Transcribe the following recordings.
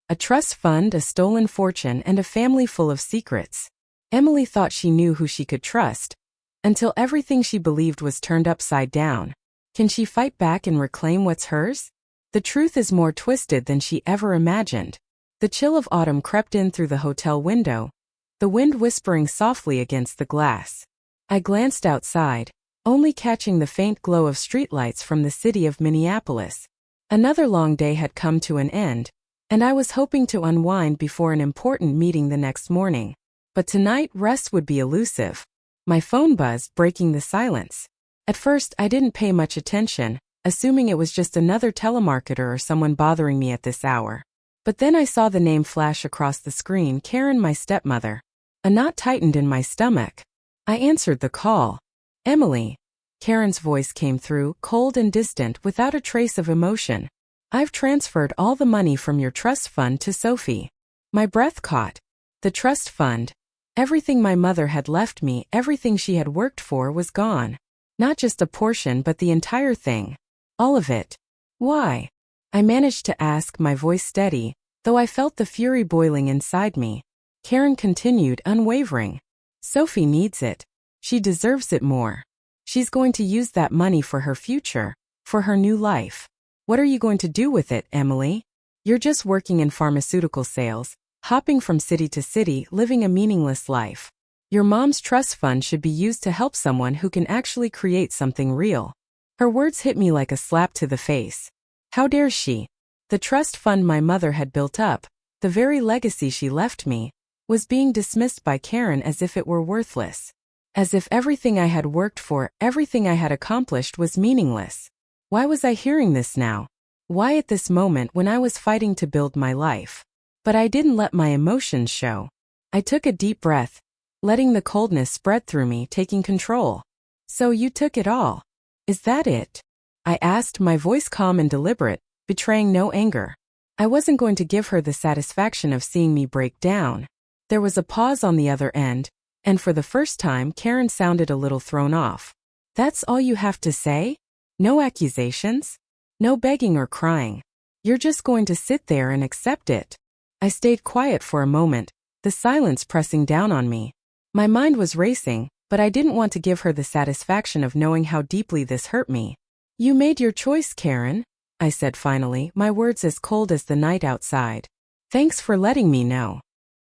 A trust fund, a stolen fortune, and a family full of secrets. Emily thought she knew who she could trust, until everything she believed was turned upside down. Can she fight back and reclaim what's hers? The truth is more twisted than she ever imagined. The chill of autumn crept in through the hotel window, the wind whispering softly against the glass. I glanced outside, only catching the faint glow of streetlights from the city of Minneapolis. Another long day had come to an end, and I was hoping to unwind before an important meeting the next morning. But tonight rest would be elusive. My phone buzzed, breaking the silence. At first, I didn't pay much attention, assuming it was just another telemarketer or someone bothering me at this hour. But then I saw the name flash across the screen: Karen, my stepmother. A knot tightened in my stomach. I answered the call. Emily. Karen's voice came through, cold and distant, without a trace of emotion. I've transferred all the money from your trust fund to Sophie. My breath caught. The trust fund. Everything my mother had left me, everything she had worked for, was gone. Not just a portion, but the entire thing. All of it. Why? I managed to ask, my voice steady, though I felt the fury boiling inside me. Karen continued, unwavering. Sophie needs it. She deserves it more. She's going to use that money for her future, for her new life. What are you going to do with it, Emily? You're just working in pharmaceutical sales, hopping from city to city, living a meaningless life. Your mom's trust fund should be used to help someone who can actually create something real. Her words hit me like a slap to the face. How dare she? The trust fund my mother had built up, the very legacy she left me, was being dismissed by Karen as if it were worthless. As if everything I had worked for, everything I had accomplished, was meaningless. Why was I hearing this now? Why at this moment when I was fighting to build my life? But I didn't let my emotions show. I took a deep breath, letting the coldness spread through me, taking control. So you took it all. Is that it? I asked, my voice calm and deliberate, betraying no anger. I wasn't going to give her the satisfaction of seeing me break down. There was a pause on the other end, and for the first time Karen sounded a little thrown off. That's all you have to say? No accusations? No begging or crying? You're just going to sit there and accept it? I stayed quiet for a moment, the silence pressing down on me. My mind was racing, but I didn't want to give her the satisfaction of knowing how deeply this hurt me. You made your choice, Karen, I said finally, my words as cold as the night outside. Thanks for letting me know.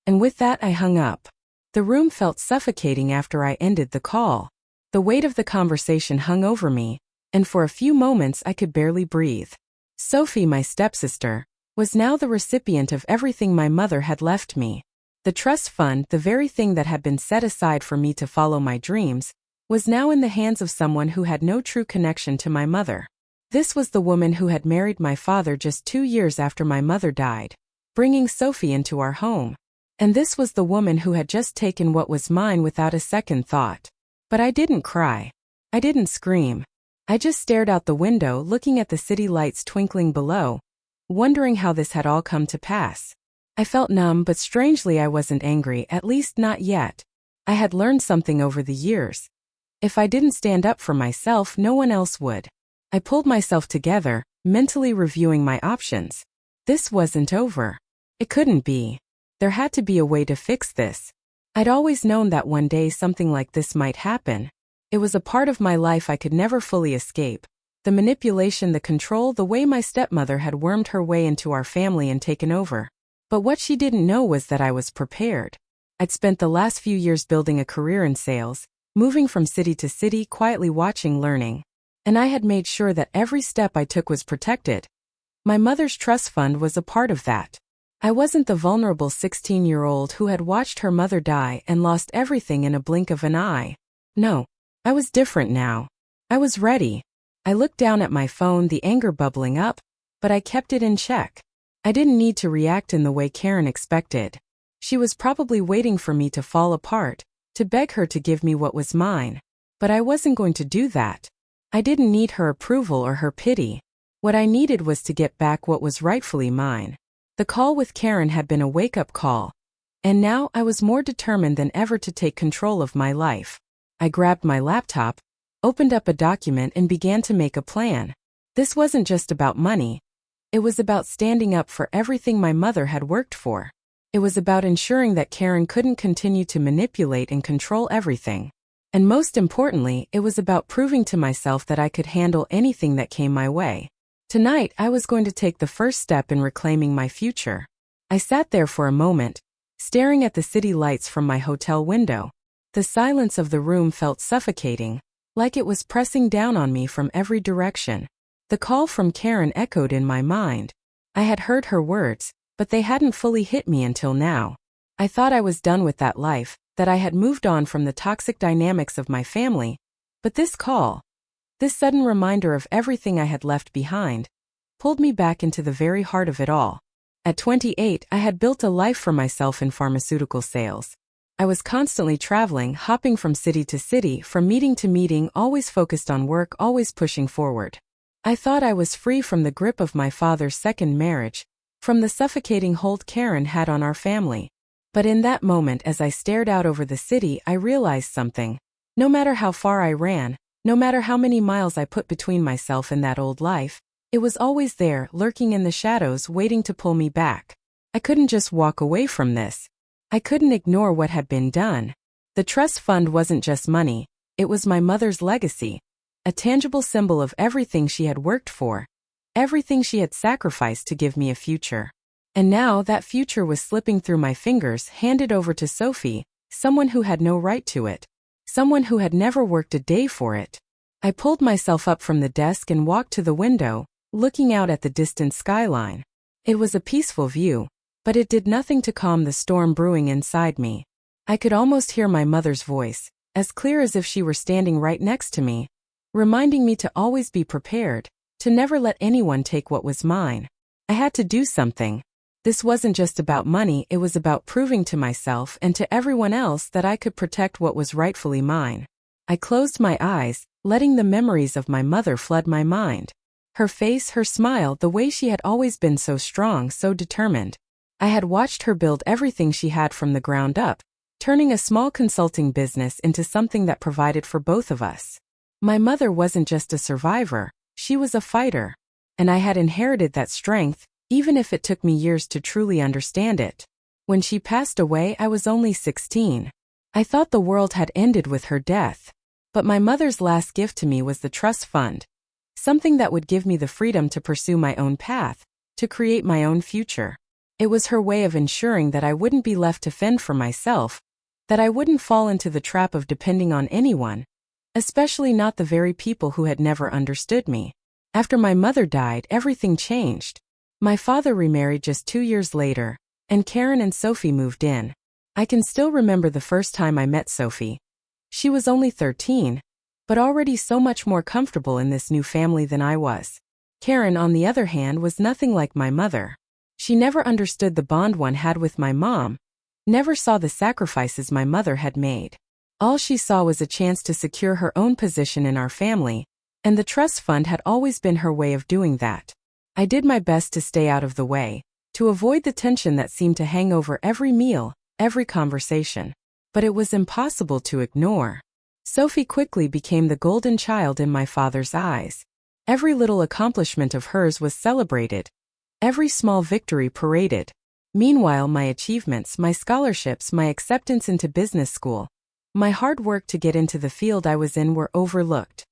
And with that I hung up. The room felt suffocating after I ended the call. The weight of the conversation hung over me, and for a few moments I could barely breathe. Sophie, my stepsister, was now the recipient of everything my mother had left me. The trust fund, the very thing that had been set aside for me to follow my dreams, was now in the hands of someone who had no true connection to my mother. This was the woman who had married my father just 2 years after my mother died, bringing Sophie into our home. And this was the woman who had just taken what was mine without a second thought. But I didn't cry. I didn't scream. I just stared out the window, looking at the city lights twinkling below, wondering how this had all come to pass. I felt numb, but strangely I wasn't angry, at least not yet. I had learned something over the years. If I didn't stand up for myself, no one else would. I pulled myself together, mentally reviewing my options. This wasn't over. It couldn't be. There had to be a way to fix this. I'd always known that one day something like this might happen. It was a part of my life I could never fully escape. The manipulation, the control, the way my stepmother had wormed her way into our family and taken over. But what she didn't know was that I was prepared. I'd spent the last few years building a career in sales, moving from city to city, quietly watching, learning. And I had made sure that every step I took was protected. My mother's trust fund was a part of that. I wasn't the vulnerable 16-year-old who had watched her mother die and lost everything in a blink of an eye. No, I was different now. I was ready. I looked down at my phone, the anger bubbling up, but I kept it in check. I didn't need to react in the way Karen expected. She was probably waiting for me to fall apart, to beg her to give me what was mine. But I wasn't going to do that. I didn't need her approval or her pity. What I needed was to get back what was rightfully mine. The call with Karen had been a wake-up call, and now I was more determined than ever to take control of my life. I grabbed my laptop, opened up a document and began to make a plan. This wasn't just about money. It was about standing up for everything my mother had worked for. It was about ensuring that Karen couldn't continue to manipulate and control everything. And most importantly, it was about proving to myself that I could handle anything that came my way. Tonight, I was going to take the first step in reclaiming my future. I sat there for a moment, staring at the city lights from my hotel window. The silence of the room felt suffocating, like it was pressing down on me from every direction. The call from Karen echoed in my mind. I had heard her words, but they hadn't fully hit me until now. I thought I was done with that life, that I had moved on from the toxic dynamics of my family. But this call, this sudden reminder of everything I had left behind, pulled me back into the very heart of it all. At 28, I had built a life for myself in pharmaceutical sales. I was constantly traveling, hopping from city to city, from meeting to meeting, always focused on work, always pushing forward. I thought I was free from the grip of my father's second marriage, from the suffocating hold Karen had on our family. But in that moment, as I stared out over the city, I realized something. No matter how far I ran, no matter how many miles I put between myself and that old life, it was always there, lurking in the shadows, waiting to pull me back. I couldn't just walk away from this. I couldn't ignore what had been done. The trust fund wasn't just money, it was my mother's legacy, a tangible symbol of everything she had worked for, everything she had sacrificed to give me a future. And now that future was slipping through my fingers, handed over to Sophie, someone who had no right to it, someone who had never worked a day for it. I pulled myself up from the desk and walked to the window, looking out at the distant skyline. It was a peaceful view, but it did nothing to calm the storm brewing inside me. I could almost hear my mother's voice, as clear as if she were standing right next to me, reminding me to always be prepared, to never let anyone take what was mine. I had to do something. This wasn't just about money, it was about proving to myself and to everyone else that I could protect what was rightfully mine. I closed my eyes, letting the memories of my mother flood my mind. Her face, her smile, the way she had always been so strong, so determined. I had watched her build everything she had from the ground up, turning a small consulting business into something that provided for both of us. My mother wasn't just a survivor, she was a fighter. And I had inherited that strength, even if it took me years to truly understand it. When she passed away, I was only 16. I thought the world had ended with her death. But my mother's last gift to me was the trust fund. Something that would give me the freedom to pursue my own path, to create my own future. It was her way of ensuring that I wouldn't be left to fend for myself, that I wouldn't fall into the trap of depending on anyone, especially not the very people who had never understood me. After my mother died, everything changed. My father remarried just 2 years later, and Karen and Sophie moved in. I can still remember the first time I met Sophie. She was only 13, but already so much more comfortable in this new family than I was. Karen, on the other hand, was nothing like my mother. She never understood the bond one had with my mom, never saw the sacrifices my mother had made. All she saw was a chance to secure her own position in our family, and the trust fund had always been her way of doing that. I did my best to stay out of the way, to avoid the tension that seemed to hang over every meal, every conversation. But it was impossible to ignore. Sophie quickly became the golden child in my father's eyes. Every little accomplishment of hers was celebrated, every small victory paraded. Meanwhile, my achievements, my scholarships, my acceptance into business school, my hard work to get into the field I was in were overlooked.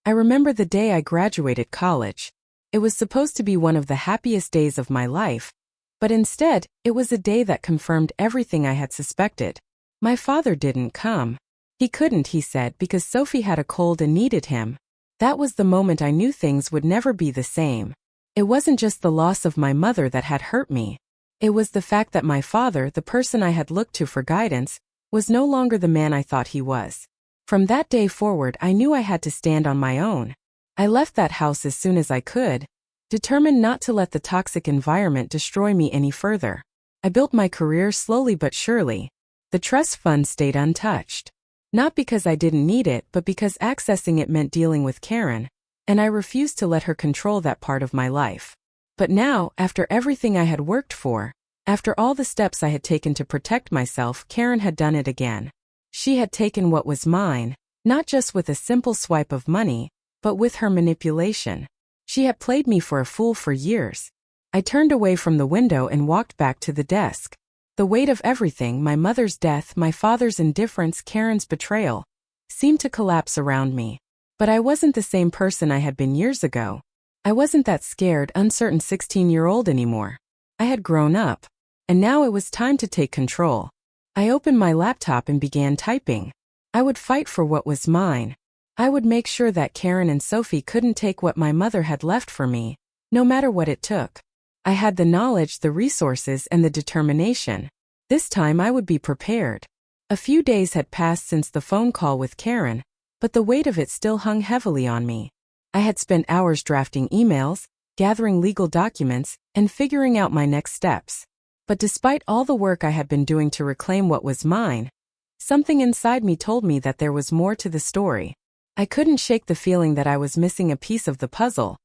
I remember the day I graduated college. It was supposed to be one of the happiest days of my life, but instead, it was a day that confirmed everything I had suspected. My father didn't come. He couldn't, he said, because Sophie had a cold and needed him. That was the moment I knew things would never be the same. It wasn't just the loss of my mother that had hurt me. It was the fact that my father, the person I had looked to for guidance, was no longer the man I thought he was. From that day forward, I knew I had to stand on my own. I left that house as soon as I could, determined not to let the toxic environment destroy me any further. I built my career slowly but surely. The trust fund stayed untouched. Not because I didn't need it, but because accessing it meant dealing with Karen, and I refused to let her control that part of my life. But now, after everything I had worked for, after all the steps I had taken to protect myself, Karen had done it again. She had taken what was mine, not just with a simple swipe of money, but with her manipulation. She had played me for a fool for years. I turned away from the window and walked back to the desk. The weight of everything, my mother's death, my father's indifference, Karen's betrayal, seemed to collapse around me. But I wasn't the same person I had been years ago. I wasn't that scared, uncertain 16-year-old anymore. I had grown up. And now it was time to take control. I opened my laptop and began typing. I would fight for what was mine. I would make sure that Karen and Sophie couldn't take what my mother had left for me, no matter what it took. I had the knowledge, the resources, and the determination. This time I would be prepared. A few days had passed since the phone call with Karen, but the weight of it still hung heavily on me. I had spent hours drafting emails, gathering legal documents, and figuring out my next steps. But despite all the work I had been doing to reclaim what was mine, something inside me told me that there was more to the story. I couldn't shake the feeling that I was missing a piece of the puzzle.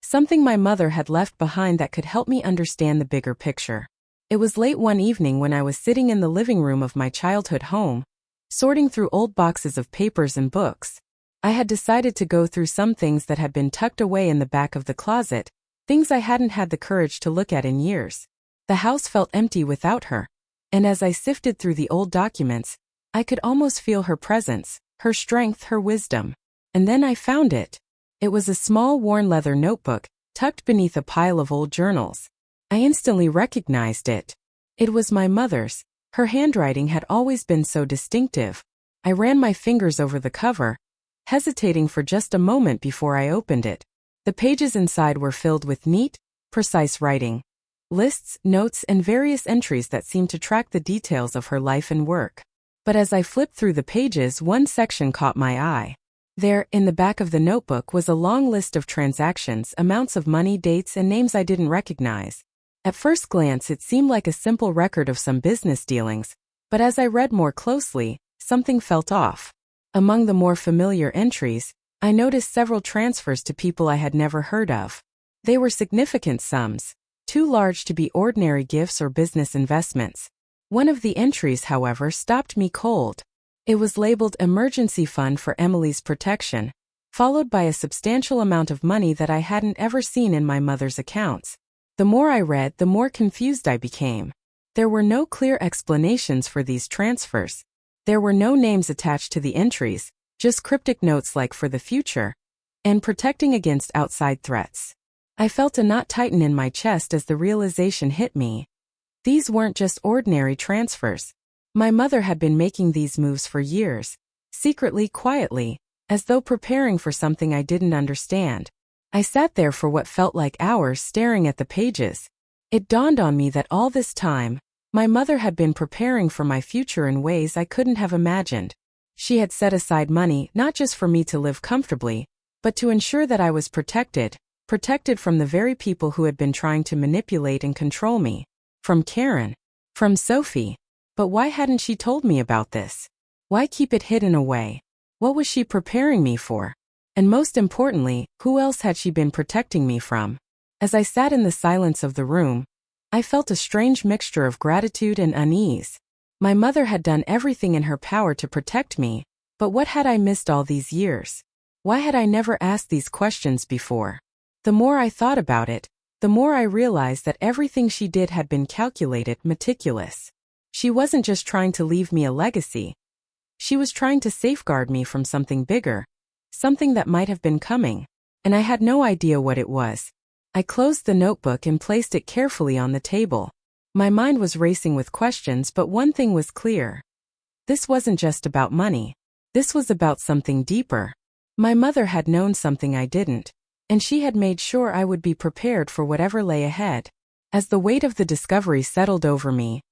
Something my mother had left behind that could help me understand the bigger picture. It was late one evening when I was sitting in the living room of my childhood home, sorting through old boxes of papers and books. I had decided to go through some things that had been tucked away in the back of the closet, things I hadn't had the courage to look at in years. The house felt empty without her, and as I sifted through the old documents, I could almost feel her presence, her strength, her wisdom. And then I found it. It was a small worn leather notebook, tucked beneath a pile of old journals. I instantly recognized it. It was my mother's. Her handwriting had always been so distinctive. I ran my fingers over the cover, hesitating for just a moment before I opened it. The pages inside were filled with neat, precise writing, lists, notes, and various entries that seemed to track the details of her life and work. But as I flipped through the pages, one section caught my eye. There, in the back of the notebook, was a long list of transactions, amounts of money, dates, and names I didn't recognize. At first glance, it seemed like a simple record of some business dealings, but as I read more closely, something felt off. Among the more familiar entries, I noticed several transfers to people I had never heard of. They were significant sums, too large to be ordinary gifts or business investments. One of the entries, however, stopped me cold. It was labeled Emergency Fund for Emily's Protection, followed by a substantial amount of money that I hadn't ever seen in my mother's accounts. The more I read, the more confused I became. There were no clear explanations for these transfers. There were no names attached to the entries, just cryptic notes like "for the future" and "protecting against outside threats." I felt a knot tighten in my chest as the realization hit me. These weren't just ordinary transfers. My mother had been making these moves for years, secretly, quietly, as though preparing for something I didn't understand. I sat there for what felt like hours staring at the pages. It dawned on me that all this time, my mother had been preparing for my future in ways I couldn't have imagined. She had set aside money not just for me to live comfortably, but to ensure that I was protected from the very people who had been trying to manipulate and control me. From Karen. From Sophie. But why hadn't she told me about this? Why keep it hidden away? What was she preparing me for? And most importantly, who else had she been protecting me from? As I sat in the silence of the room, I felt a strange mixture of gratitude and unease. My mother had done everything in her power to protect me, but what had I missed all these years? Why had I never asked these questions before? The more I thought about it, the more I realized that everything she did had been calculated, meticulous. She wasn't just trying to leave me a legacy. She was trying to safeguard me from something bigger, something that might have been coming, and I had no idea what it was. I closed the notebook and placed it carefully on the table. My mind was racing with questions, but one thing was clear. This wasn't just about money. This was about something deeper. My mother had known something I didn't, and she had made sure I would be prepared for whatever lay ahead. As the weight of the discovery settled over me,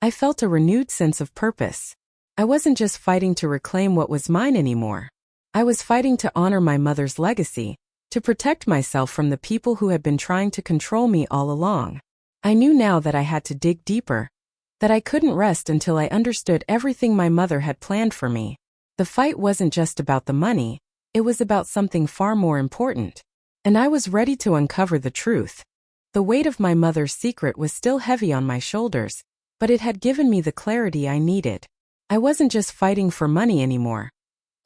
I felt a renewed sense of purpose. I wasn't just fighting to reclaim what was mine anymore. I was fighting to honor my mother's legacy, to protect myself from the people who had been trying to control me all along. I knew now that I had to dig deeper, that I couldn't rest until I understood everything my mother had planned for me. The fight wasn't just about the money, it was about something far more important. And I was ready to uncover the truth. The weight of my mother's secret was still heavy on my shoulders, but it had given me the clarity I needed. I wasn't just fighting for money anymore.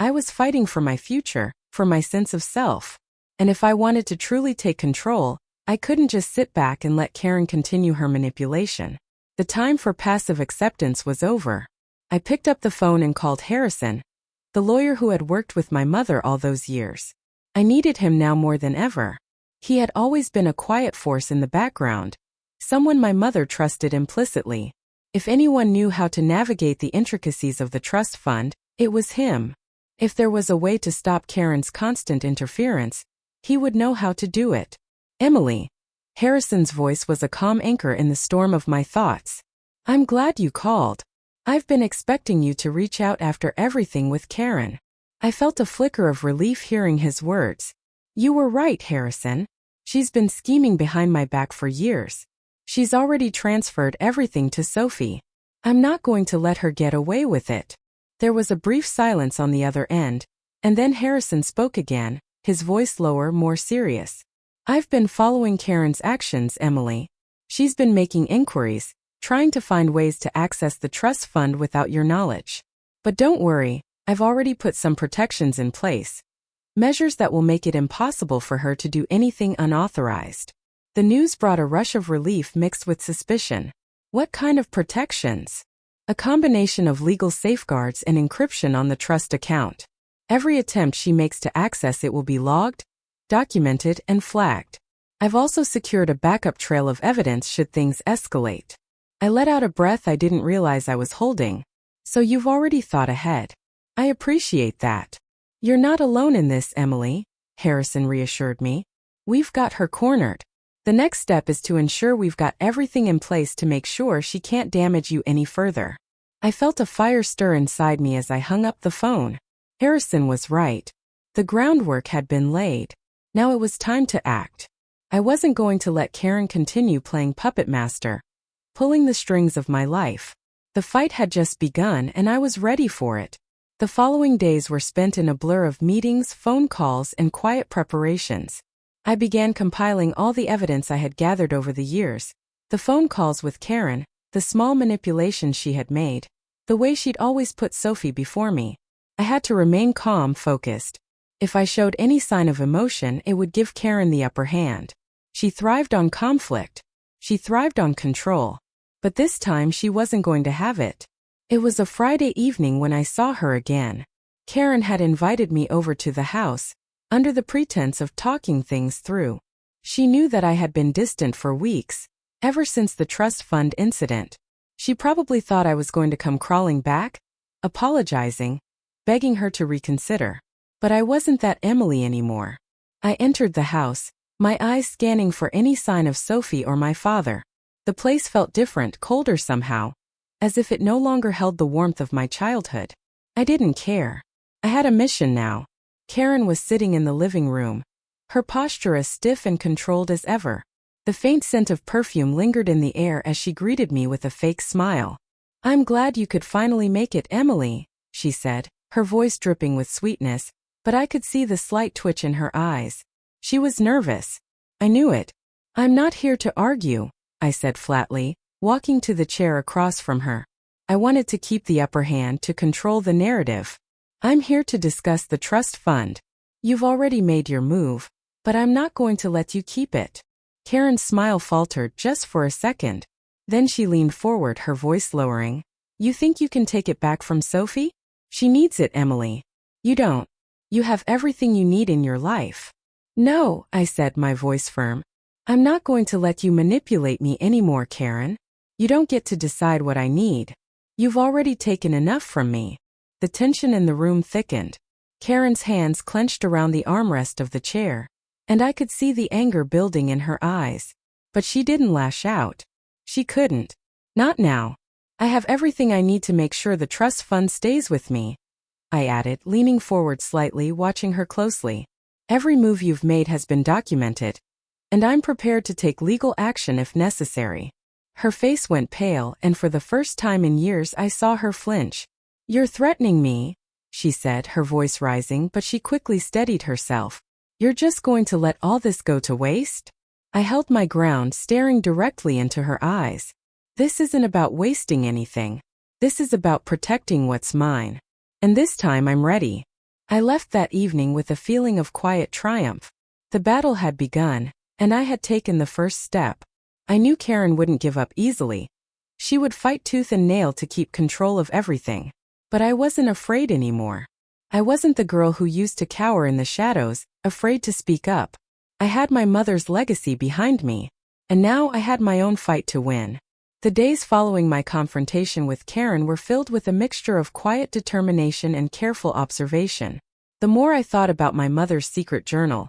I was fighting for my future, for my sense of self. And if I wanted to truly take control, I couldn't just sit back and let Karen continue her manipulation. The time for passive acceptance was over. I picked up the phone and called Harrison, the lawyer who had worked with my mother all those years. I needed him now more than ever. He had always been a quiet force in the background, someone my mother trusted implicitly. If anyone knew how to navigate the intricacies of the trust fund, it was him. If there was a way to stop Karen's constant interference, he would know how to do it. Emily. Harrison's voice was a calm anchor in the storm of my thoughts. I'm glad you called. I've been expecting you to reach out after everything with Karen. I felt a flicker of relief hearing his words. You were right, Harrison. She's been scheming behind my back for years. She's already transferred everything to Sophie. I'm not going to let her get away with it. There was a brief silence on the other end, and then Harrison spoke again, his voice lower, more serious. I've been following Karen's actions, Emily. She's been making inquiries, trying to find ways to access the trust fund without your knowledge. But don't worry, I've already put some protections in place. Measures that will make it impossible for her to do anything unauthorized. The news brought a rush of relief mixed with suspicion. What kind of protections? A combination of legal safeguards and encryption on the trust account. Every attempt she makes to access it will be logged, documented, and flagged. I've also secured a backup trail of evidence should things escalate. I let out a breath I didn't realize I was holding. So you've already thought ahead. I appreciate that. You're not alone in this, Emily, Harrison reassured me. We've got her cornered. The next step is to ensure we've got everything in place to make sure she can't damage you any further. I felt a fire stir inside me as I hung up the phone. Harrison was right. The groundwork had been laid. Now it was time to act. I wasn't going to let Karen continue playing puppet master, pulling the strings of my life. The fight had just begun and I was ready for it. The following days were spent in a blur of meetings, phone calls, and quiet preparations. I began compiling all the evidence I had gathered over the years. The phone calls with Karen, the small manipulations she had made, the way she'd always put Sophie before me. I had to remain calm, focused. If I showed any sign of emotion, it would give Karen the upper hand. She thrived on conflict. She thrived on control. But this time she wasn't going to have it. It was a Friday evening when I saw her again. Karen had invited me over to the house, under the pretense of talking things through. She knew that I had been distant for weeks, ever since the trust fund incident. She probably thought I was going to come crawling back, apologizing, begging her to reconsider. But I wasn't that Emily anymore. I entered the house, my eyes scanning for any sign of Sophie or my father. The place felt different, colder somehow, as if it no longer held the warmth of my childhood. I didn't care. I had a mission now. Karen was sitting in the living room, her posture as stiff and controlled as ever. The faint scent of perfume lingered in the air as she greeted me with a fake smile. I'm glad you could finally make it, Emily, she said, her voice dripping with sweetness, but I could see the slight twitch in her eyes. She was nervous. I knew it. I'm not here to argue, I said flatly, walking to the chair across from her. I wanted to keep the upper hand, to control the narrative. I'm here to discuss the trust fund. You've already made your move, but I'm not going to let you keep it. Karen's smile faltered just for a second. Then she leaned forward, her voice lowering. You think you can take it back from Sophie? She needs it, Emily. You don't. You have everything you need in your life. No, I said, my voice firm. I'm not going to let you manipulate me anymore, Karen. You don't get to decide what I need. You've already taken enough from me. The tension in the room thickened. Karen's hands clenched around the armrest of the chair, and I could see the anger building in her eyes. But she didn't lash out. She couldn't. Not now. I have everything I need to make sure the trust fund stays with me, I added, leaning forward slightly, watching her closely. Every move you've made has been documented, and I'm prepared to take legal action if necessary. Her face went pale, and for the first time in years I saw her flinch. You're threatening me, she said, her voice rising, but she quickly steadied herself. You're just going to let all this go to waste? I held my ground, staring directly into her eyes. This isn't about wasting anything. This is about protecting what's mine. And this time I'm ready. I left that evening with a feeling of quiet triumph. The battle had begun, And I had taken the first step. I knew Karen wouldn't give up easily. She would fight tooth and nail to keep control of everything. But I wasn't afraid anymore. I wasn't the girl who used to cower in the shadows, afraid to speak up. I had my mother's legacy behind me. And now I had my own fight to win. The days following my confrontation with Karen were filled with a mixture of quiet determination and careful observation. The more I thought about my mother's secret journal,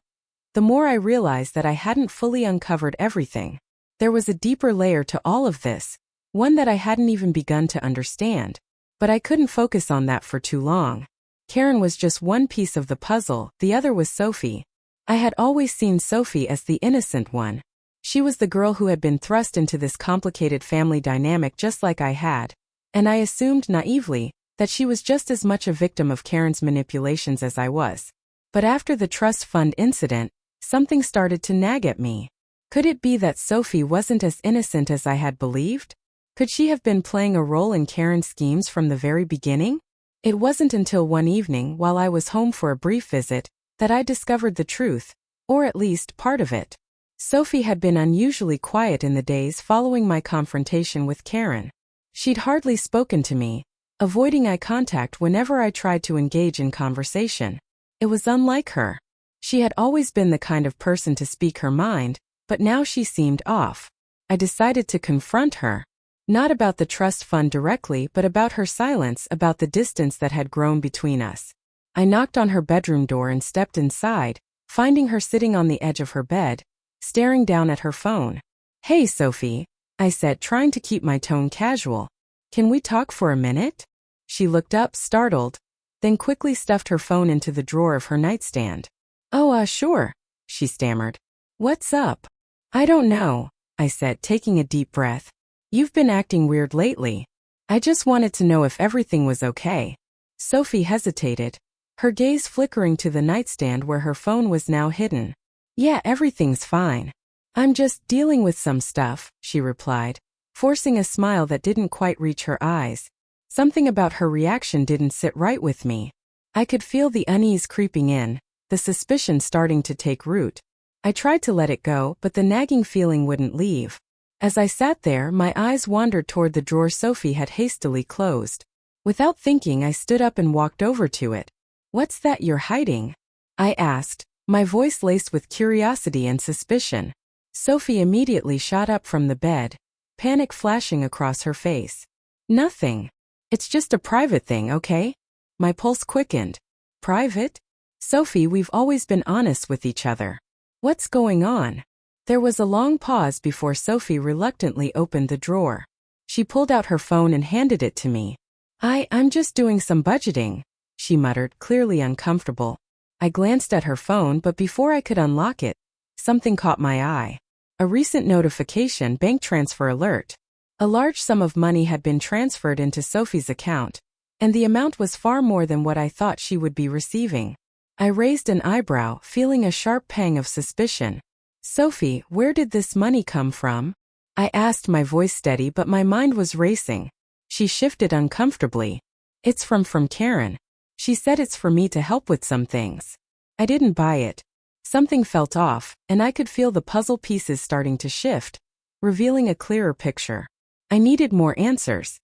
the more I realized that I hadn't fully uncovered everything. There was a deeper layer to all of this, one that I hadn't even begun to understand. But I couldn't focus on that for too long. Karen was just one piece of the puzzle, the other was Sophie. I had always seen Sophie as the innocent one. She was the girl who had been thrust into this complicated family dynamic just like I had. And I assumed naively that she was just as much a victim of Karen's manipulations as I was. But after the trust fund incident, something started to nag at me. Could it be that Sophie wasn't as innocent as I had believed? Could she have been playing a role in Karen's schemes from the very beginning? It wasn't until one evening while I was home for a brief visit that I discovered the truth, or at least part of it. Sophie had been unusually quiet in the days following my confrontation with Karen. She'd hardly spoken to me, avoiding eye contact whenever I tried to engage in conversation. It was unlike her. She had always been the kind of person to speak her mind, but now she seemed off. I decided to confront her. Not about the trust fund directly, but about her silence, about the distance that had grown between us. I knocked on her bedroom door and stepped inside, finding her sitting on the edge of her bed, staring down at her phone. "Hey, Sophie," I said, trying to keep my tone casual. "Can we talk for a minute?" She looked up, startled, then quickly stuffed her phone into the drawer of her nightstand. "Oh, sure," she stammered. "What's up?" "I don't know," I said, taking a deep breath. "You've been acting weird lately. I just wanted to know if everything was okay." Sophie hesitated, her gaze flickering to the nightstand where her phone was now hidden. "Yeah, everything's fine. I'm just dealing with some stuff," she replied, forcing a smile that didn't quite reach her eyes. Something about her reaction didn't sit right with me. I could feel the unease creeping in, the suspicion starting to take root. I tried to let it go, but the nagging feeling wouldn't leave. As I sat there, my eyes wandered toward the drawer Sophie had hastily closed. Without thinking, I stood up and walked over to it. "What's that you're hiding?" I asked, my voice laced with curiosity and suspicion. Sophie immediately shot up from the bed, panic flashing across her face. "Nothing. It's just a private thing, okay?" My pulse quickened. "Private?" "Sophie, we've always been honest with each other. What's going on?" There was a long pause before Sophie reluctantly opened the drawer. She pulled out her phone and handed it to me. I'm just doing some budgeting," she muttered, clearly uncomfortable. I glanced at her phone, but before I could unlock it, something caught my eye. A recent notification, bank transfer alert. A large sum of money had been transferred into Sophie's account, and the amount was far more than what I thought she would be receiving. I raised an eyebrow, feeling a sharp pang of suspicion. "Sophie, where did this money come from?" I asked, my voice steady, but my mind was racing. She shifted uncomfortably. "It's from Karen. She said it's for me to help with some things." I didn't buy it. Something felt off, and I could feel the puzzle pieces starting to shift, revealing a clearer picture. I needed more answers.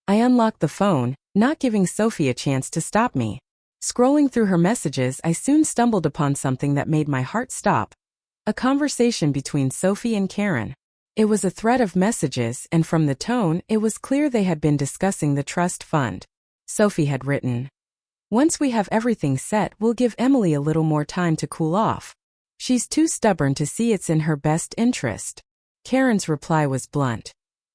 I unlocked the phone, not giving Sophie a chance to stop me. Scrolling through her messages, I soon stumbled upon something that made my heart stop. A conversation between Sophie and Karen. It was a thread of messages, and from the tone, it was clear they had been discussing the trust fund. Sophie had written, "Once we have everything set, we'll give Emily a little more time to cool off. She's too stubborn to see it's in her best interest." Karen's reply was blunt.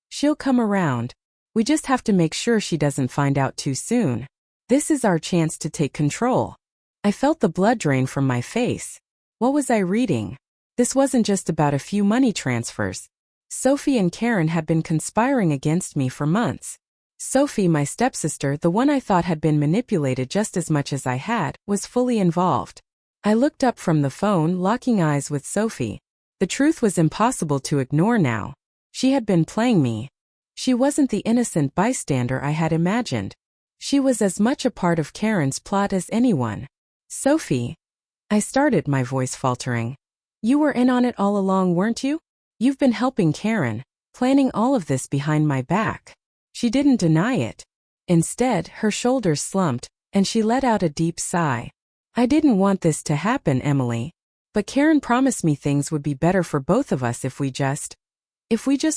"She'll come around. We just have to make sure she doesn't find out too soon. This is our chance to take control." I felt the blood drain from my face. What was I reading? This wasn't just about a few money transfers. Sophie and Karen had been conspiring against me for months. Sophie, my stepsister, the one I thought had been manipulated just as much as I had, was fully involved. I looked up from the phone, locking eyes with Sophie. The truth was impossible to ignore now. She had been playing me. She wasn't the innocent bystander I had imagined. She was as much a part of Karen's plot as anyone. "Sophie," I started, my voice faltering. You were in on it all along, weren't you? You've been helping Karen, planning all of this behind my back. She didn't deny it. Instead, her shoulders slumped, and she let out a deep sigh. I didn't want this to happen, Emily. But Karen promised me things would be better for both of us if we just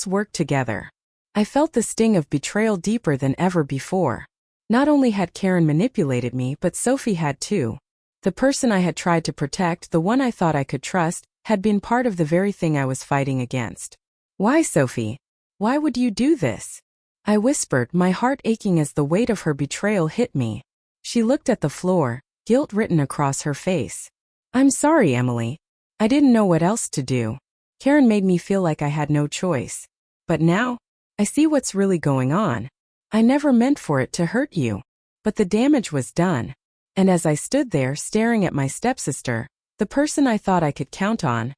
worked together. I felt the sting of betrayal deeper than ever before. Not only had Karen manipulated me, but Sophie had too. The person I had tried to protect, the one I thought I could trust, had been part of the very thing I was fighting against. Why, Sophie? Why would you do this? I whispered, my heart aching as the weight of her betrayal hit me. She looked at the floor, guilt written across her face. I'm sorry, Emily. I didn't know what else to do. Karen made me feel like I had no choice. But now, I see what's really going on. I never meant for it to hurt you. But the damage was done. And as I stood there staring at my stepsister, the person I thought I could count on,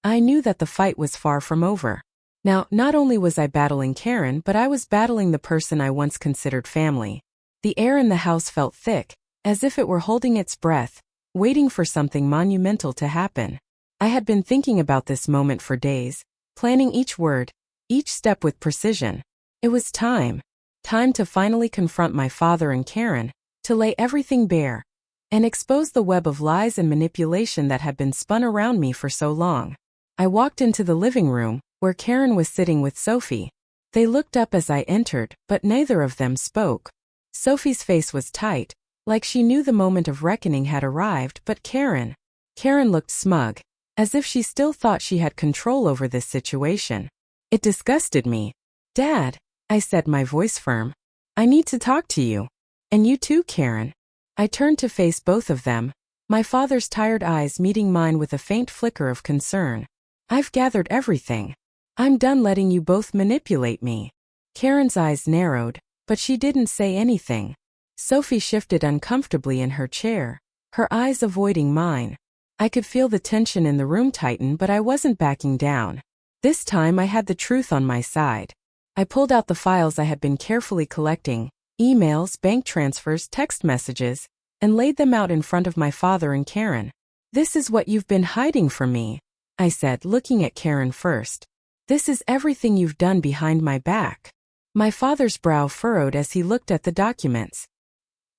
I knew that the fight was far from over. Now, not only was I battling Karen, but I was battling the person I once considered family. The air in the house felt thick, as if it were holding its breath, waiting for something monumental to happen. I had been thinking about this moment for days, planning each word, each step with precision. It was time to finally confront my father and Karen, to lay everything bare, and expose the web of lies and manipulation that had been spun around me for so long. I walked into the living room, where Karen was sitting with Sophie. They looked up as I entered, but neither of them spoke. Sophie's face was tight, like she knew the moment of reckoning had arrived, but Karen looked smug, as if she still thought she had control over this situation. It disgusted me. Dad, I said, my voice firm. I need to talk to you. And you too, Karen. I turned to face both of them, my father's tired eyes meeting mine with a faint flicker of concern. I've gathered everything. I'm done letting you both manipulate me. Karen's eyes narrowed, but she didn't say anything. Sophie shifted uncomfortably in her chair, her eyes avoiding mine. I could feel the tension in the room tighten, but I wasn't backing down. This time I had the truth on my side. I pulled out the files I had been carefully collecting, emails, bank transfers, text messages, and laid them out in front of my father and Karen. This is what you've been hiding from me, I said, looking at Karen first. This is everything you've done behind my back. My father's brow furrowed as he looked at the documents.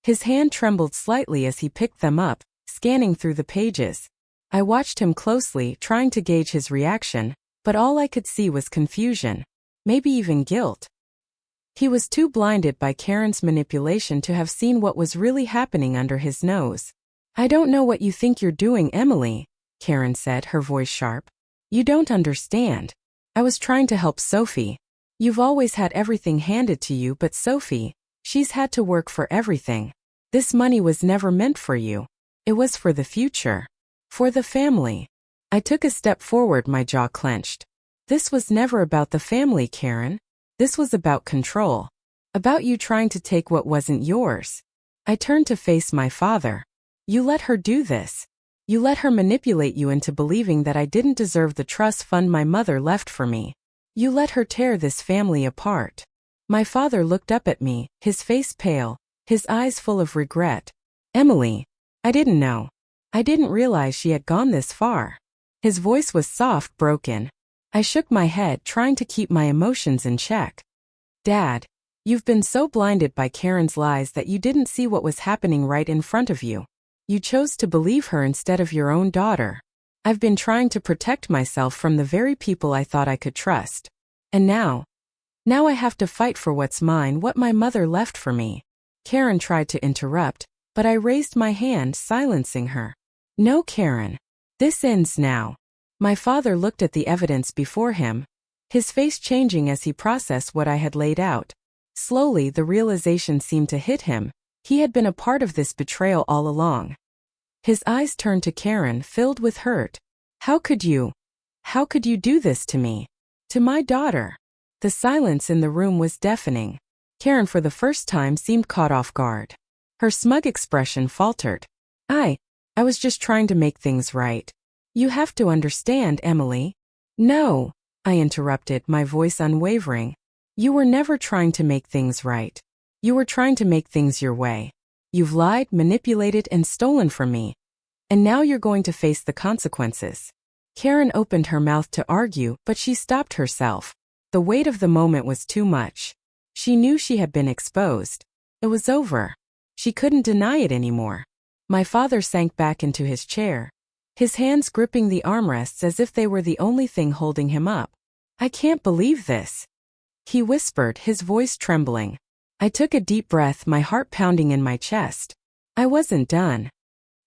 His hand trembled slightly as he picked them up, scanning through the pages. I watched him closely, trying to gauge his reaction, but all I could see was confusion, maybe even guilt. He was too blinded by Karen's manipulation to have seen what was really happening under his nose. I don't know what you think you're doing, Emily, Karen said, her voice sharp. You don't understand. I was trying to help Sophie. You've always had everything handed to you, but Sophie, she's had to work for everything. This money was never meant for you. It was for the future. For the family. I took a step forward, my jaw clenched. This was never about the family, Karen. This was about control. About you trying to take what wasn't yours. I turned to face my father. You let her do this. You let her manipulate you into believing that I didn't deserve the trust fund my mother left for me. You let her tear this family apart. My father looked up at me, his face pale, his eyes full of regret. Emily, I didn't know. I didn't realize she had gone this far. His voice was soft, broken. I shook my head, trying to keep my emotions in check. Dad, you've been so blinded by Karen's lies that you didn't see what was happening right in front of you. You chose to believe her instead of your own daughter. I've been trying to protect myself from the very people I thought I could trust. And now I have to fight for what's mine, what my mother left for me. Karen tried to interrupt, but I raised my hand, silencing her. No, Karen. This ends now. My father looked at the evidence before him, his face changing as he processed what I had laid out. Slowly, the realization seemed to hit him. He had been a part of this betrayal all along. His eyes turned to Karen, filled with hurt. How could you do this to me? To my daughter? The silence in the room was deafening. Karen, for the first time, seemed caught off guard. Her smug expression faltered. I was just trying to make things right. You have to understand, Emily. No, I interrupted, my voice unwavering. You were never trying to make things right. You were trying to make things your way. You've lied, manipulated, and stolen from me. And now you're going to face the consequences. Karen opened her mouth to argue, but she stopped herself. The weight of the moment was too much. She knew she had been exposed. It was over. She couldn't deny it anymore. My father sank back into his chair, his hands gripping the armrests as if they were the only thing holding him up. "I can't believe this," he whispered, his voice trembling. I took a deep breath, my heart pounding in my chest. I wasn't done.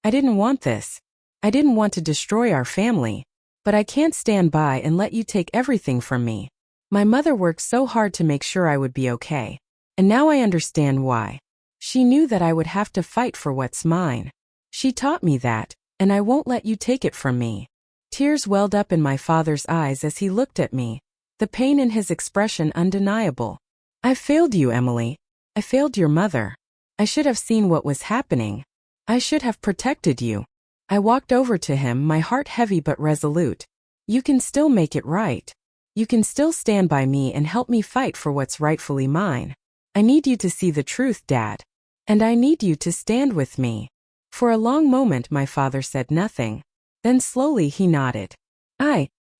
I didn't want this. I didn't want to destroy our family. But I can't stand by and let you take everything from me. My mother worked so hard to make sure I would be okay. And now I understand why. She knew that I would have to fight for what's mine. She taught me that, and I won't let you take it from me. Tears welled up in my father's eyes as he looked at me, the pain in his expression undeniable. I failed you, Emily. I failed your mother. I should have seen what was happening. I should have protected you. I walked over to him, my heart heavy but resolute. You can still make it right. You can still stand by me and help me fight for what's rightfully mine. I need you to see the truth, Dad. And I need you to stand with me. For a long moment my father said nothing. Then slowly he nodded.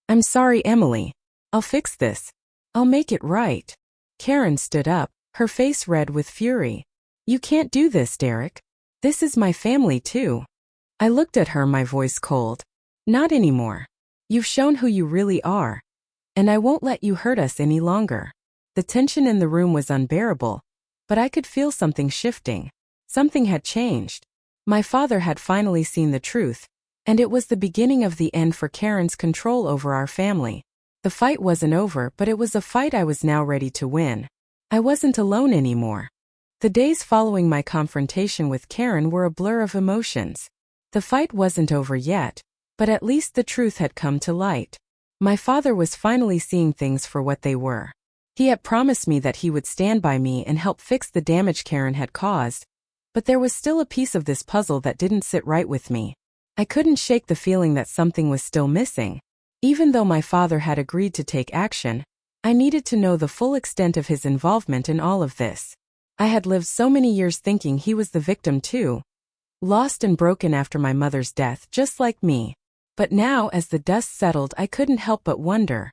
I'm sorry, Emily. I'll fix this. I'll make it right. Karen stood up, her face red with fury. You can't do this, Derek. This is my family too. I looked at her, my voice cold. Not anymore. You've shown who you really are. And I won't let you hurt us any longer. The tension in the room was unbearable, but I could feel something shifting. Something had changed. My father had finally seen the truth, and it was the beginning of the end for Karen's control over our family. The fight wasn't over, but it was a fight I was now ready to win. I wasn't alone anymore. The days following my confrontation with Karen were a blur of emotions. The fight wasn't over yet, but at least the truth had come to light. My father was finally seeing things for what they were. He had promised me that he would stand by me and help fix the damage Karen had caused, but there was still a piece of this puzzle that didn't sit right with me. I couldn't shake the feeling that something was still missing. Even though my father had agreed to take action, I needed to know the full extent of his involvement in all of this. I had lived so many years thinking he was the victim too, lost and broken after my mother's death, just like me. But now, as the dust settled, I couldn't help but wonder,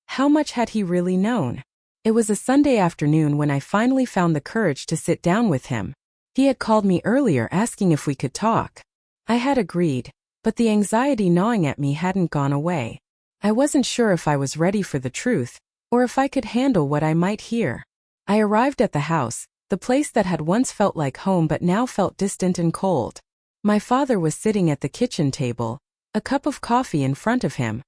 how much had he really known? It was a Sunday afternoon when I finally found the courage to sit down with him. He had called me earlier asking if we could talk. I had agreed, but the anxiety gnawing at me hadn't gone away. I wasn't sure if I was ready for the truth, or if I could handle what I might hear. I arrived at the house, the place that had once felt like home but now felt distant and cold. My father was sitting at the kitchen table, a cup of coffee in front of him.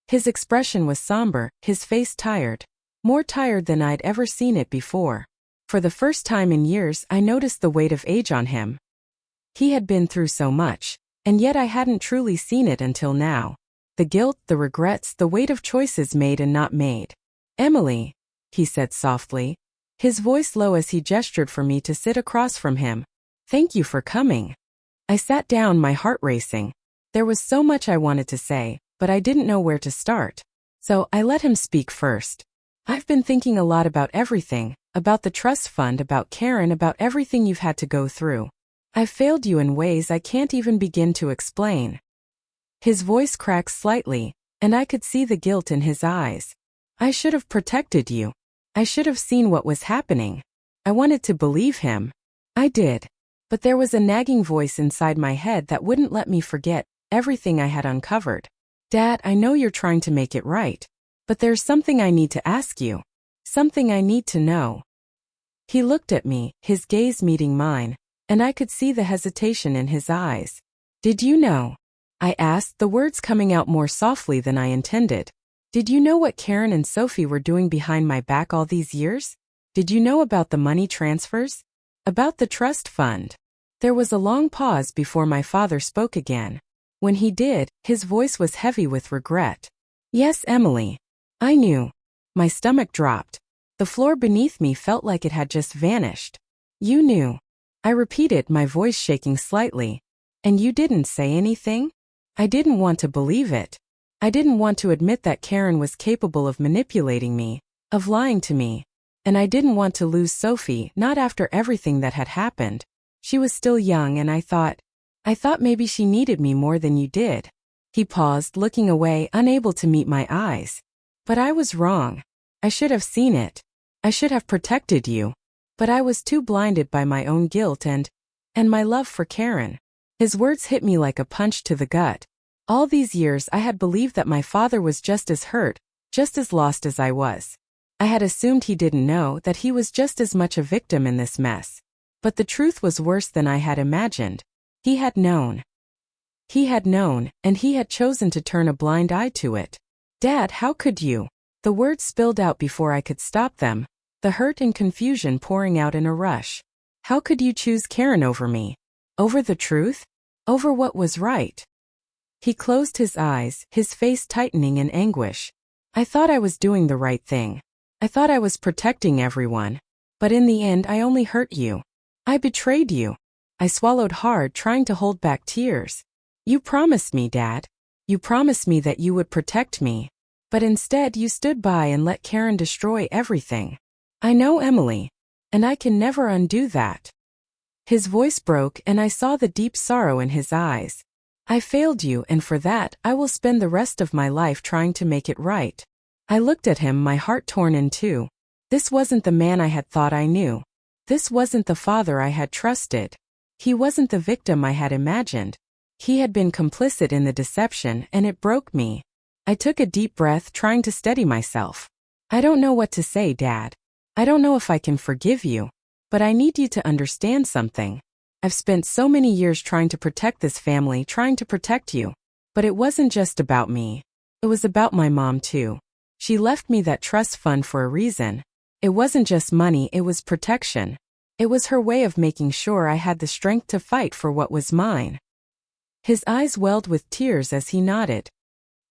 His expression was somber, his face tired, more tired than I'd ever seen it before. For the first time in years, I noticed the weight of age on him. He had been through so much, and yet I hadn't truly seen it until now. The guilt, the regrets, the weight of choices made and not made. Emily, he said softly, his voice low as he gestured for me to sit across from him. Thank you for coming. I sat down, my heart racing. There was so much I wanted to say, but I didn't know where to start. So I let him speak first. I've been thinking a lot about everything, about the trust fund, about Karen, about everything you've had to go through. I've failed you in ways I can't even begin to explain. His voice cracked slightly, and I could see the guilt in his eyes. I should have protected you. I should have seen what was happening. I wanted to believe him. I did. But there was a nagging voice inside my head that wouldn't let me forget everything I had uncovered. Dad, I know you're trying to make it right, but there's something I need to ask you. Something I need to know. He looked at me, his gaze meeting mine, and I could see the hesitation in his eyes. Did you know? I asked, the words coming out more softly than I intended. Did you know what Karen and Sophie were doing behind my back all these years? Did you know about the money transfers? About the trust fund? There was a long pause before my father spoke again. When he did, his voice was heavy with regret. Yes, Emily. I knew. My stomach dropped. The floor beneath me felt like it had just vanished. You knew. I repeated, my voice shaking slightly. And you didn't say anything? I didn't want to believe it. I didn't want to admit that Karen was capable of manipulating me, of lying to me. And I didn't want to lose Sophie, not after everything that had happened. She was still young and I thought maybe she needed me more than you did. He paused, looking away, unable to meet my eyes. But I was wrong. I should have seen it. I should have protected you. But I was too blinded by my own guilt and my love for Karen. His words hit me like a punch to the gut. All these years I had believed that my father was just as hurt, just as lost as I was. I had assumed he didn't know, that he was just as much a victim in this mess. But the truth was worse than I had imagined. He had known. He had known, and he had chosen to turn a blind eye to it. Dad, how could you? The words spilled out before I could stop them, the hurt and confusion pouring out in a rush. How could you choose Karen over me? Over the truth? Over what was right? He closed his eyes, his face tightening in anguish. I thought I was doing the right thing. I thought I was protecting everyone. But in the end I only hurt you. I betrayed you. I swallowed hard, trying to hold back tears. You promised me, Dad. You promised me that you would protect me. But instead you stood by and let Karen destroy everything. I know, Emily. And I can never undo that. His voice broke and I saw the deep sorrow in his eyes. I failed you, and for that I will spend the rest of my life trying to make it right. I looked at him, my heart torn in two. This wasn't the man I had thought I knew. This wasn't the father I had trusted. He wasn't the victim I had imagined. He had been complicit in the deception, and it broke me. I took a deep breath, trying to steady myself. I don't know what to say, Dad. I don't know if I can forgive you. But I need you to understand something. I've spent so many years trying to protect this family, trying to protect you. But it wasn't just about me. It was about my mom too. She left me that trust fund for a reason. It wasn't just money, it was protection. It was her way of making sure I had the strength to fight for what was mine. His eyes welled with tears as he nodded.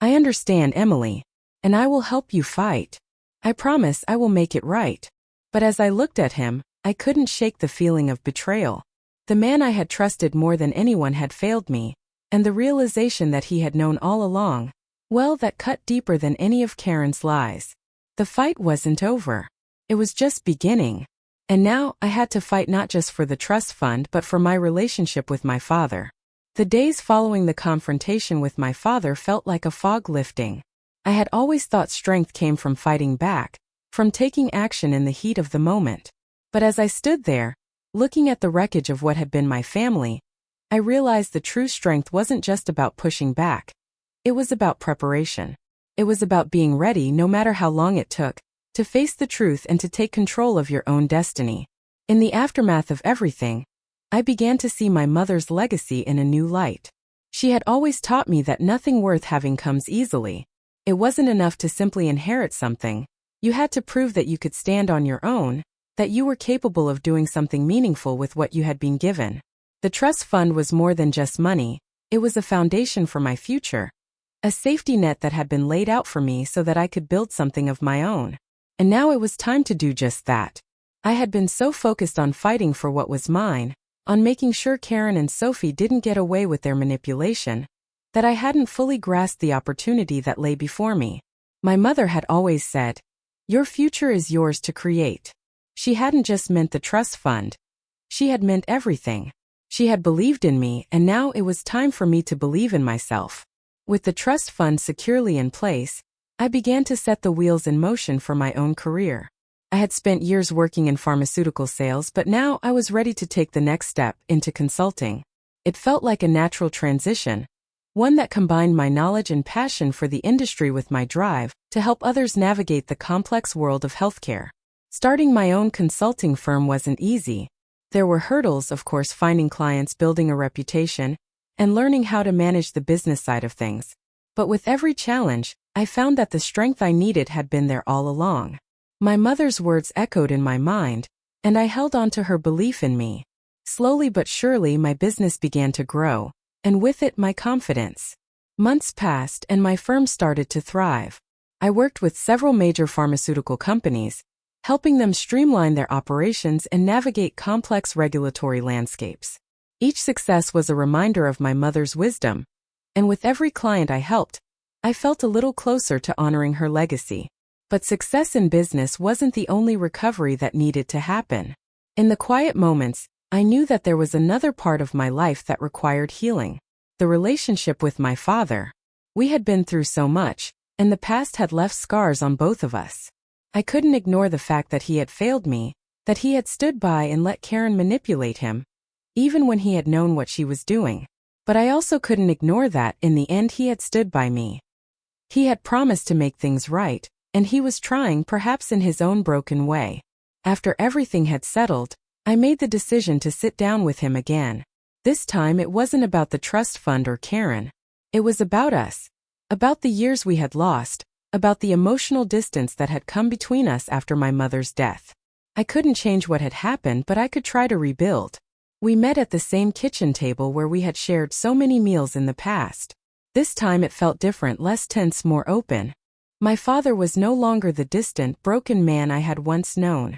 I understand, Emily. And I will help you fight. I promise I will make it right. But as I looked at him, I couldn't shake the feeling of betrayal. The man I had trusted more than anyone had failed me, and the realization that he had known all along, well, that cut deeper than any of Karen's lies. The fight wasn't over. It was just beginning. And now I had to fight not just for the trust fund but for my relationship with my father. The days following the confrontation with my father felt like a fog lifting. I had always thought strength came from fighting back, from taking action in the heat of the moment. But as I stood there, looking at the wreckage of what had been my family, I realized the true strength wasn't just about pushing back. It was about preparation. It was about being ready, no matter how long it took, to face the truth and to take control of your own destiny. In the aftermath of everything, I began to see my mother's legacy in a new light. She had always taught me that nothing worth having comes easily. It wasn't enough to simply inherit something. You had to prove that you could stand on your own, that you were capable of doing something meaningful with what you had been given. The trust fund was more than just money. It was a foundation for my future. A safety net that had been laid out for me so that I could build something of my own. And now it was time to do just that. I had been so focused on fighting for what was mine, on making sure Karen and Sophie didn't get away with their manipulation, that I hadn't fully grasped the opportunity that lay before me. My mother had always said, "Your future is yours to create." She hadn't just meant the trust fund. She had meant everything. She had believed in me, and now it was time for me to believe in myself. With the trust fund securely in place, I began to set the wheels in motion for my own career. I had spent years working in pharmaceutical sales, but now I was ready to take the next step into consulting. It felt like a natural transition, one that combined my knowledge and passion for the industry with my drive to help others navigate the complex world of healthcare. Starting my own consulting firm wasn't easy. There were hurdles, of course, finding clients, building a reputation, and learning how to manage the business side of things. But with every challenge, I found that the strength I needed had been there all along. My mother's words echoed in my mind, and I held on to her belief in me. Slowly but surely my business began to grow, and with it my confidence. Months passed and my firm started to thrive. I worked with several major pharmaceutical companies, helping them streamline their operations and navigate complex regulatory landscapes. Each success was a reminder of my mother's wisdom, and with every client I helped, I felt a little closer to honoring her legacy. But success in business wasn't the only recovery that needed to happen. In the quiet moments, I knew that there was another part of my life that required healing. The relationship with my father. We had been through so much, and the past had left scars on both of us. I couldn't ignore the fact that he had failed me, that he had stood by and let Karen manipulate him, even when he had known what she was doing. But I also couldn't ignore that, in the end, he had stood by me. He had promised to make things right, and he was trying, perhaps in his own broken way. After everything had settled, I made the decision to sit down with him again. This time it wasn't about the trust fund or Karen. It was about us. About the years we had lost, about the emotional distance that had come between us after my mother's death. I couldn't change what had happened, but I could try to rebuild. We met at the same kitchen table where we had shared so many meals in the past. This time it felt different, less tense, more open. My father was no longer the distant, broken man I had once known.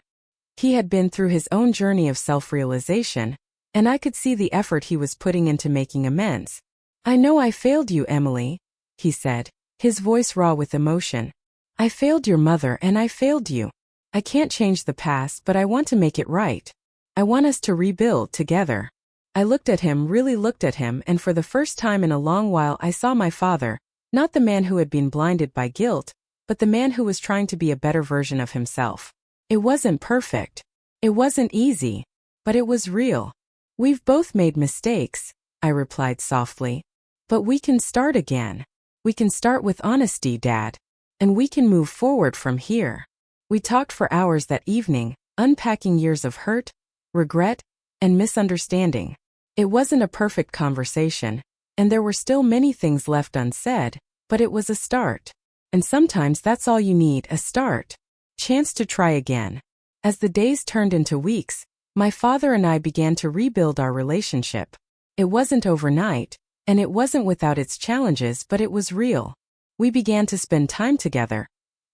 He had been through his own journey of self-realization, and I could see the effort he was putting into making amends. "I know I failed you, Emily," he said, his voice raw with emotion. "I failed your mother and I failed you. I can't change the past, but I want to make it right. I want us to rebuild together." I looked at him, really looked at him, and for the first time in a long while I saw my father, not the man who had been blinded by guilt, but the man who was trying to be a better version of himself. It wasn't perfect. It wasn't easy. But it was real. "We've both made mistakes," I replied softly. "But we can start again. We can start with honesty, Dad. And we can move forward from here." We talked for hours that evening, unpacking years of hurt, regret, and misunderstanding. It wasn't a perfect conversation, and there were still many things left unsaid, but it was a start. And sometimes that's all you need, a start. Chance to try again. As the days turned into weeks, my father and I began to rebuild our relationship. It wasn't overnight, and it wasn't without its challenges, but it was real. We began to spend time together,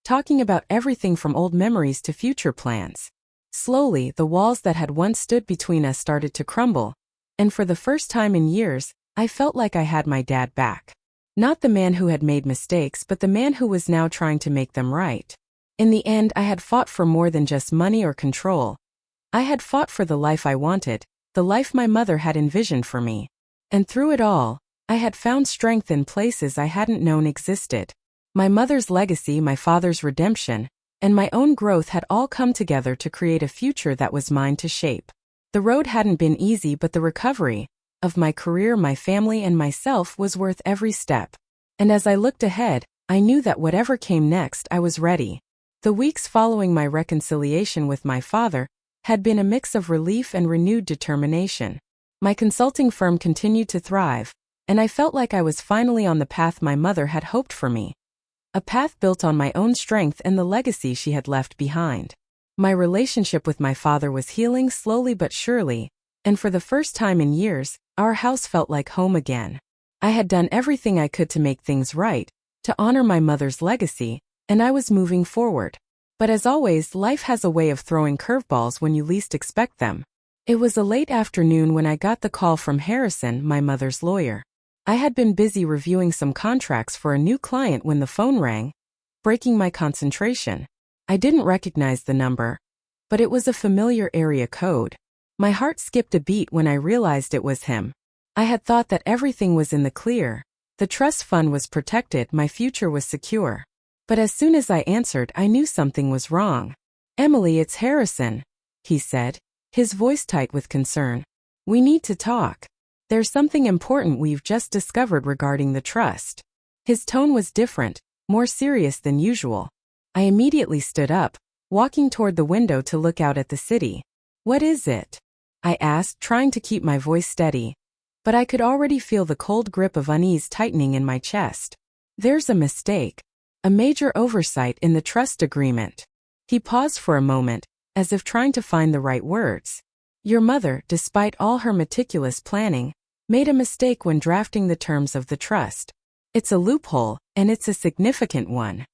talking about everything from old memories to future plans. Slowly, the walls that had once stood between us started to crumble, and for the first time in years, I felt like I had my dad back. Not the man who had made mistakes, but the man who was now trying to make them right. In the end, I had fought for more than just money or control. I had fought for the life I wanted, the life my mother had envisioned for me. And through it all, I had found strength in places I hadn't known existed. My mother's legacy, my father's redemption, and my own growth had all come together to create a future that was mine to shape. The road hadn't been easy, but the recovery of my career, my family, and myself was worth every step. And as I looked ahead, I knew that whatever came next, I was ready. The weeks following my reconciliation with my father had been a mix of relief and renewed determination. My consulting firm continued to thrive, and I felt like I was finally on the path my mother had hoped for me. A path built on my own strength and the legacy she had left behind. My relationship with my father was healing slowly but surely, and for the first time in years, our house felt like home again. I had done everything I could to make things right, to honor my mother's legacy, and I was moving forward. But as always, life has a way of throwing curveballs when you least expect them. It was a late afternoon when I got the call from Harrison, my mother's lawyer. I had been busy reviewing some contracts for a new client when the phone rang, breaking my concentration. I didn't recognize the number, but it was a familiar area code. My heart skipped a beat when I realized it was him. I had thought that everything was in the clear. The trust fund was protected, my future was secure. But as soon as I answered, I knew something was wrong. "Emily, it's Harrison," he said, his voice tight with concern. "We need to talk. There's something important we've just discovered regarding the trust." His tone was different, more serious than usual. I immediately stood up, walking toward the window to look out at the city. "What is it?" I asked, trying to keep my voice steady. But I could already feel the cold grip of unease tightening in my chest. "There's a mistake. A major oversight in the trust agreement." He paused for a moment, as if trying to find the right words. "Your mother, despite all her meticulous planning, made a mistake when drafting the terms of the trust. It's a loophole, and it's a significant one."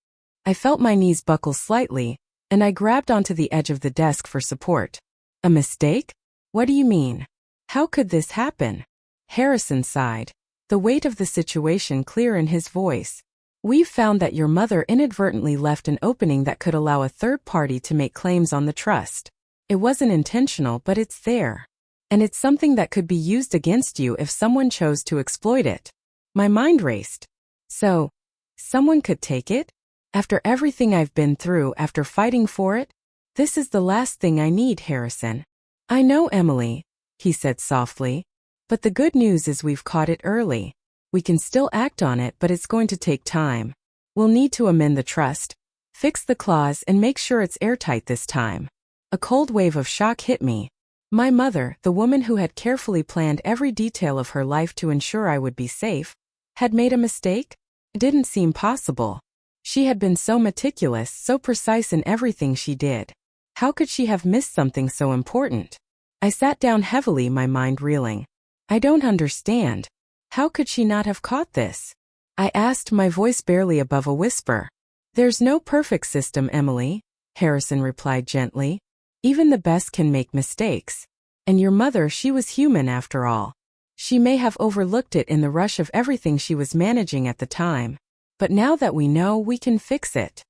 I felt my knees buckle slightly, and I grabbed onto the edge of the desk for support. "A mistake? What do you mean? How could this happen?" Harrison sighed, the weight of the situation clear in his voice. "We've found that your mother inadvertently left an opening that could allow a third party to make claims on the trust. It wasn't intentional, but it's there. And it's something that could be used against you if someone chose to exploit it." My mind raced. So, someone could take it? After everything I've been through, after fighting for it? This is the last thing I need, Harrison. I know, Emily, he said softly. But the good news is we've caught it early. We can still act on it, but it's going to take time. We'll need to amend the trust, fix the clause, and make sure it's airtight this time. A cold wave of shock hit me. My mother, the woman who had carefully planned every detail of her life to ensure I would be safe, had made a mistake? It didn't seem possible. She had been so meticulous, so precise in everything she did. How could she have missed something so important? I sat down heavily, my mind reeling. I don't understand. How could she not have caught this? I asked, my voice barely above a whisper. There's no perfect system, Emily, Harrison replied gently. Even the best can make mistakes. And your mother, she was human after all. She may have overlooked it in the rush of everything she was managing at the time. But now that we know, we can fix it.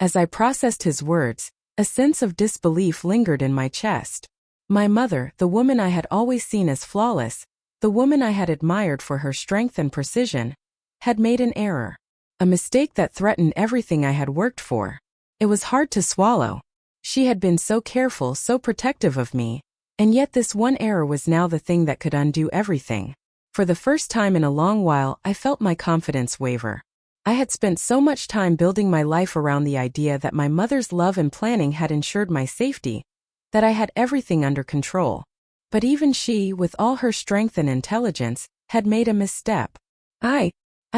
As I processed his words, a sense of disbelief lingered in my chest. My mother, the woman I had always seen as flawless, the woman I had admired for her strength and precision, had made an error. A mistake that threatened everything I had worked for. It was hard to swallow. She had been so careful, so protective of me, and yet this one error was now the thing that could undo everything. For the first time in a long while, I felt my confidence waver. I had spent so much time building my life around the idea that my mother's love and planning had ensured my safety, that I had everything under control. But even she, with all her strength and intelligence, had made a misstep. I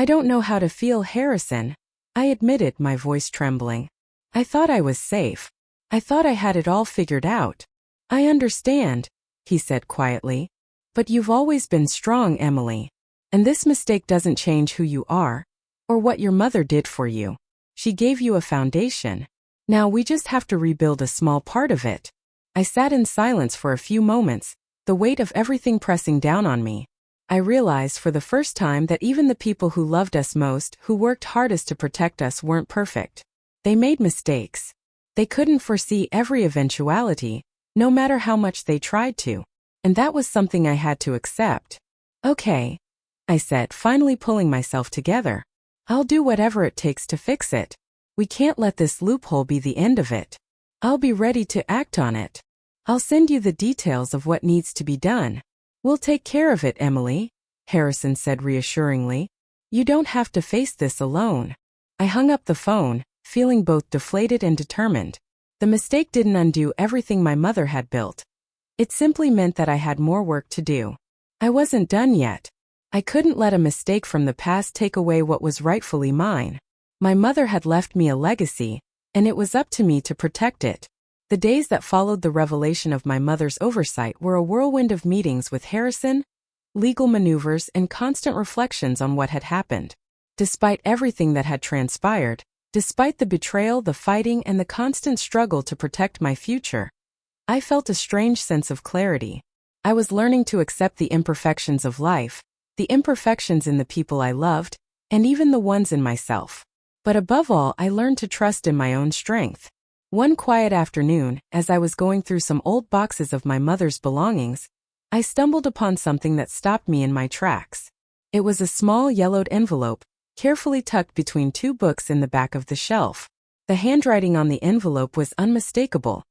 don't know how to feel, Harrison, I admitted, my voice trembling. I thought I was safe. I thought I had it all figured out. I understand, he said quietly. But you've always been strong, Emily. And this mistake doesn't change who you are, or what your mother did for you. She gave you a foundation. Now we just have to rebuild a small part of it. I sat in silence for a few moments, the weight of everything pressing down on me. I realized for the first time that even the people who loved us most, who worked hardest to protect us, weren't perfect. They made mistakes. They couldn't foresee every eventuality, no matter how much they tried to. And that was something I had to accept. Okay, I said, finally pulling myself together. I'll do whatever it takes to fix it. We can't let this loophole be the end of it. I'll be ready to act on it. I'll send you the details of what needs to be done. We'll take care of it, Emily, Harrison said reassuringly. You don't have to face this alone. I hung up the phone, feeling both deflated and determined. The mistake didn't undo everything my mother had built. It simply meant that I had more work to do. I wasn't done yet. I couldn't let a mistake from the past take away what was rightfully mine. My mother had left me a legacy, and it was up to me to protect it. The days that followed the revelation of my mother's oversight were a whirlwind of meetings with Harrison, legal maneuvers, and constant reflections on what had happened. Despite everything that had transpired, despite the betrayal, the fighting, and the constant struggle to protect my future, I felt a strange sense of clarity. I was learning to accept the imperfections of life, the imperfections in the people I loved, and even the ones in myself. But above all, I learned to trust in my own strength. One quiet afternoon, as I was going through some old boxes of my mother's belongings, I stumbled upon something that stopped me in my tracks. It was a small yellowed envelope, carefully tucked between two books in the back of the shelf. The handwriting on the envelope was unmistakable.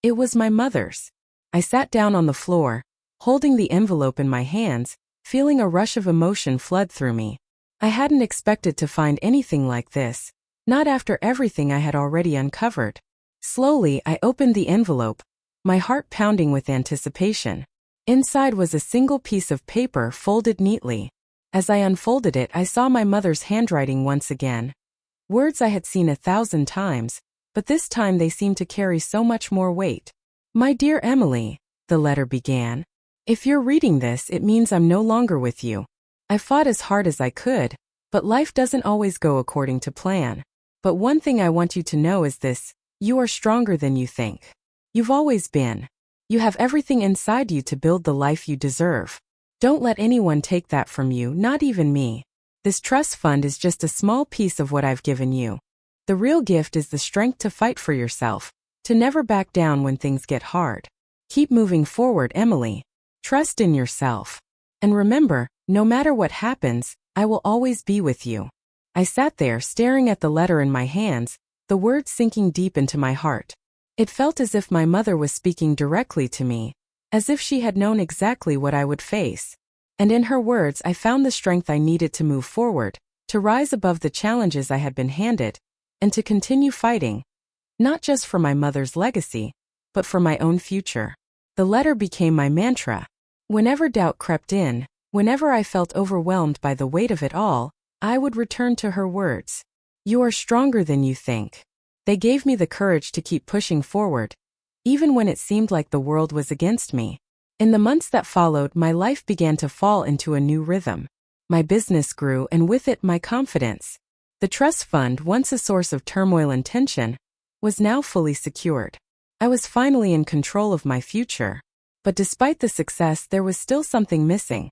It was my mother's. I sat down on the floor, holding the envelope in my hands, feeling a rush of emotion flood through me. I hadn't expected to find anything like this, not after everything I had already uncovered. Slowly, I opened the envelope, my heart pounding with anticipation. Inside was a single piece of paper folded neatly. As I unfolded it, I saw my mother's handwriting once again. Words I had seen 1,000 times, but this time they seemed to carry so much more weight. My dear Emily, the letter began. If you're reading this, it means I'm no longer with you. I fought as hard as I could, but life doesn't always go according to plan. But one thing I want you to know is this: you are stronger than you think. You've always been. You have everything inside you to build the life you deserve. Don't let anyone take that from you, not even me. This trust fund is just a small piece of what I've given you. The real gift is the strength to fight for yourself, to never back down when things get hard. Keep moving forward, Emily. Trust in yourself. And remember, no matter what happens, I will always be with you. I sat there staring at the letter in my hands, the words sinking deep into my heart. It felt as if my mother was speaking directly to me, as if she had known exactly what I would face. And in her words I found the strength I needed to move forward, to rise above the challenges I had been handed, and to continue fighting, not just for my mother's legacy, but for my own future. The letter became my mantra. Whenever doubt crept in, whenever I felt overwhelmed by the weight of it all, I would return to her words. You are stronger than you think. They gave me the courage to keep pushing forward, even when it seemed like the world was against me. In the months that followed, my life began to fall into a new rhythm. My business grew, and with it my confidence. The trust fund, once a source of turmoil and tension, was now fully secured. I was finally in control of my future. But despite the success, there was still something missing.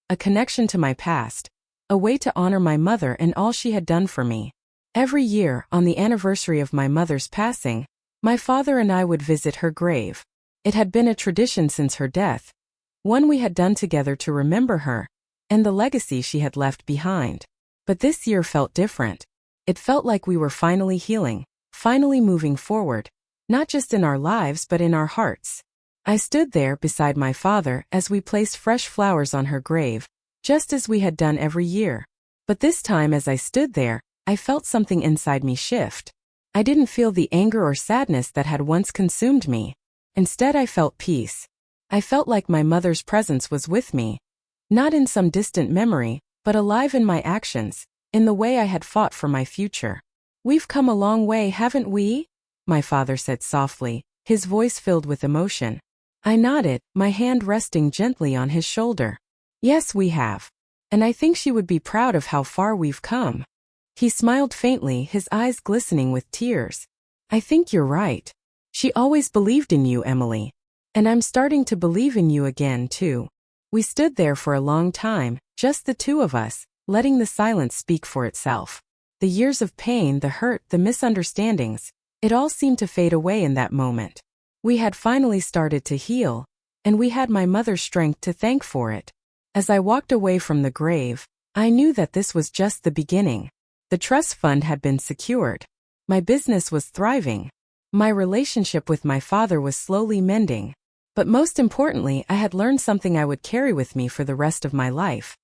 A connection to my past. A way to honor my mother and all she had done for me. Every year, on the anniversary of my mother's passing, my father and I would visit her grave. It had been a tradition since her death, one we had done together to remember her, and the legacy she had left behind. But this year felt different. It felt like we were finally healing, finally moving forward, not just in our lives but in our hearts. I stood there beside my father as we placed fresh flowers on her grave, just as we had done every year. But this time as I stood there, I felt something inside me shift. I didn't feel the anger or sadness that had once consumed me. Instead, I felt peace. I felt like my mother's presence was with me, not in some distant memory, but alive in my actions, in the way I had fought for my future. We've come a long way, haven't we? My father said softly, his voice filled with emotion. I nodded, my hand resting gently on his shoulder. Yes, we have. And I think she would be proud of how far we've come. He smiled faintly, his eyes glistening with tears. I think you're right. She always believed in you, Emily. And I'm starting to believe in you again, too. We stood there for a long time, just the two of us, letting the silence speak for itself. The years of pain, the hurt, the misunderstandings, it all seemed to fade away in that moment. We had finally started to heal, and we had my mother's strength to thank for it. As I walked away from the grave, I knew that this was just the beginning. The trust fund had been secured. My business was thriving. My relationship with my father was slowly mending. But most importantly, I had learned something I would carry with me for the rest of my life.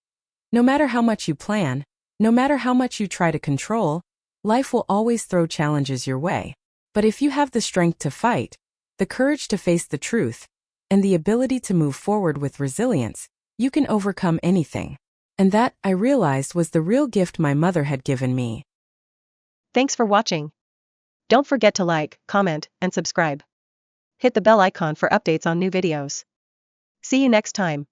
No matter how much you plan, no matter how much you try to control, life will always throw challenges your way. But if you have the strength to fight, the courage to face the truth, and the ability to move forward with resilience, you can overcome anything. And that, I realized, was the real gift my mother had given me. Thanks for watching. Don't forget to like, comment, and subscribe. Hit the bell icon for updates on new videos. See you next time.